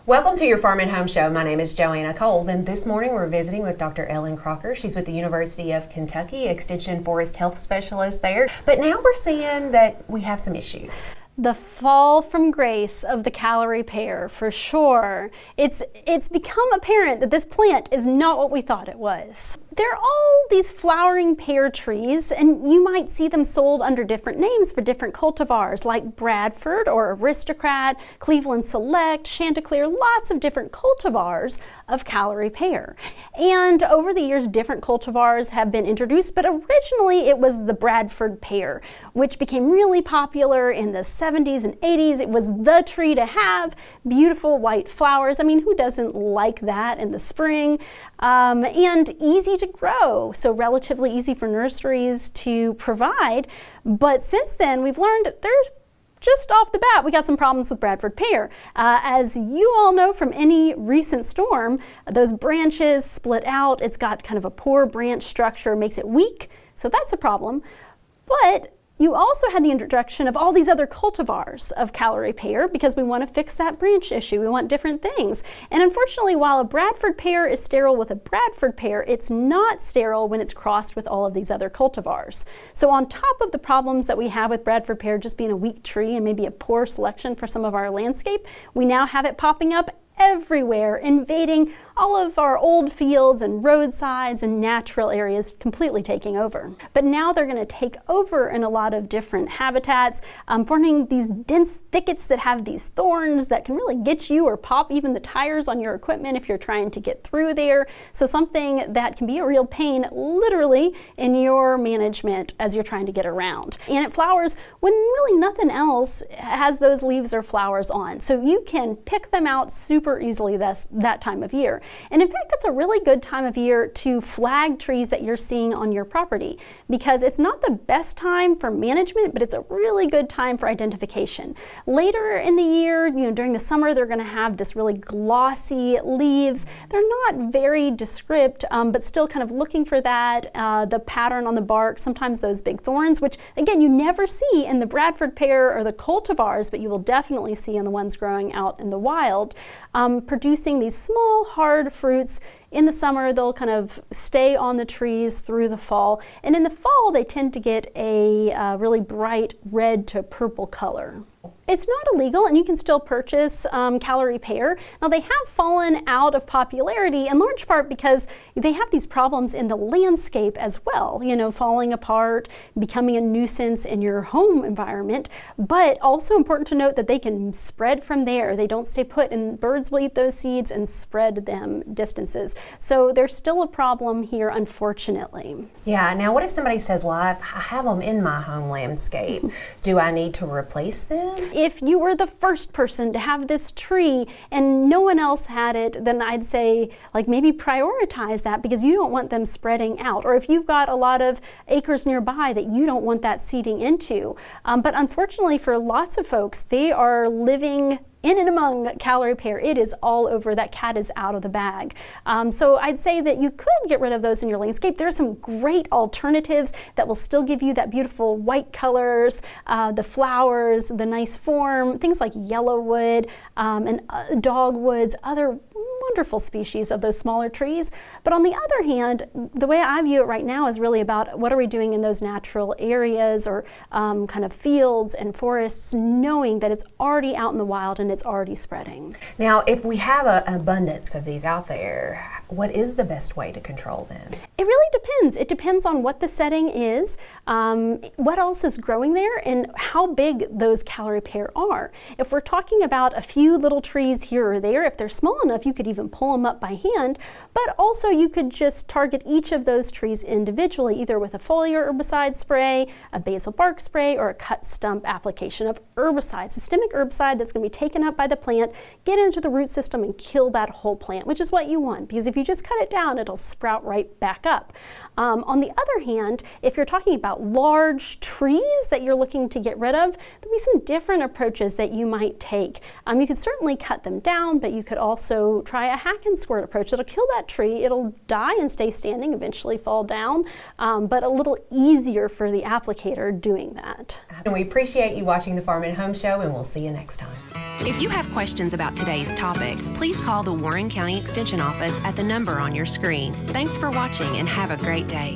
Welcome to your Farm and Home Show. My name is Joanna Coles, and this morning we're visiting with Dr. Ellen Crocker. She's with the University of Kentucky, Extension Forest Health Specialist there. But now we're seeing that we have some issues. The fall from grace of the Callery pear, for sure. It's become apparent that this plant is not what we thought it was. There are all these flowering pear trees, and you might see them sold under different names for different cultivars, like Bradford or Aristocrat, Cleveland Select, Chanticleer, lots of different cultivars of Callery pear. And over the years, different cultivars have been introduced, but originally it was the Bradford pear, which became really popular in the 70s and 80s. It was the tree to have, beautiful white flowers. I mean, who doesn't like that in the spring? And easy to grow, so relatively easy for nurseries to provide. But since then, we've learned there's just off the bat, we got some problems with Bradford pear. As you all know from any recent storm, those branches split out. It's got kind of a poor branch structure, makes it weak, so that's a problem. But you also had the introduction of all these other cultivars of Callery pear because we want to fix that branch issue. We want different things. And unfortunately, while a Bradford pear is sterile with a Bradford pear, it's not sterile when it's crossed with all of these other cultivars. So on top of the problems that we have with Bradford pear just being a weak tree and maybe a poor selection for some of our landscape, we now have it popping up everywhere, invading all of our old fields and roadsides and natural areas, completely taking over. But now they're going to take over in a lot of different habitats, forming these dense thickets that have these thorns that can really get you or pop even the tires on your equipment if you're trying to get through there. So something that can be a real pain literally in your management as you're trying to get around. And it flowers when really nothing else has those leaves or flowers on. So you can pick them out super easily that time of year. And in fact, that's a really good time of year to flag trees that you're seeing on your property, because it's not the best time for management, but it's a really good time for identification. Later in the year, during the summer, they're going to have this really glossy leaves. They're not very descript, but still kind of looking for that, the pattern on the bark, sometimes those big thorns, which again, you never see in the Bradford pear or the cultivars, but you will definitely see in the ones growing out in the wild. Producing these small, hard fruits. In the summer, they'll kind of stay on the trees through the fall. And in the fall, they tend to get a really bright red to purple color. It's not illegal, and you can still purchase Callery pear. Now, they have fallen out of popularity in large part because they have these problems in the landscape as well, falling apart, becoming a nuisance in your home environment. But also important to note that they can spread from there. They don't stay put, and birds will eat those seeds and spread them distances. So there's still a problem here, unfortunately. Yeah, now what if somebody says, well, I have them in my home landscape. Do I need to replace them? If you were the first person to have this tree and no one else had it, then I'd say maybe prioritize that because you don't want them spreading out. Or if you've got a lot of acres nearby that you don't want that seeding into. But unfortunately for lots of folks, they are living in and among Callery pear. It is all over. That cat is out of the bag. So I'd say that you could get rid of those in your landscape. There are some great alternatives that will still give you that beautiful white colors, the flowers, the nice form, things like yellowwood and dogwoods, other wonderful species of those smaller trees. But on the other hand, the way I view it right now is really about what are we doing in those natural areas or kind of fields and forests, knowing that it's already out in the wild and it's already spreading. Now, if we have an abundance of these out there, what is the best way to control them? It really depends. It depends on what the setting is, what else is growing there, and how big those Callery pear are. If we're talking about a few little trees here or there, if they're small enough, you could even pull them up by hand, but also you could just target each of those trees individually, either with a foliar herbicide spray, a basal bark spray, or a cut stump application of herbicide, systemic herbicide that's going to be taken up by the plant, get into the root system and kill that whole plant, which is what you want, because if you you just cut it down, it'll sprout right back up. On the other hand, if you're talking about large trees that you're looking to get rid of, there'll be some different approaches that you might take. You could certainly cut them down, but you could also try a hack and squirt approach. It'll kill that tree, it'll die and stay standing, eventually fall down, but a little easier for the applicator doing that. And we appreciate you watching the Farm and Home Show, and we'll see you next time. If you have questions about today's topic, please call the Warren County Extension Office at the number on your screen. Thanks for watching and have a great day.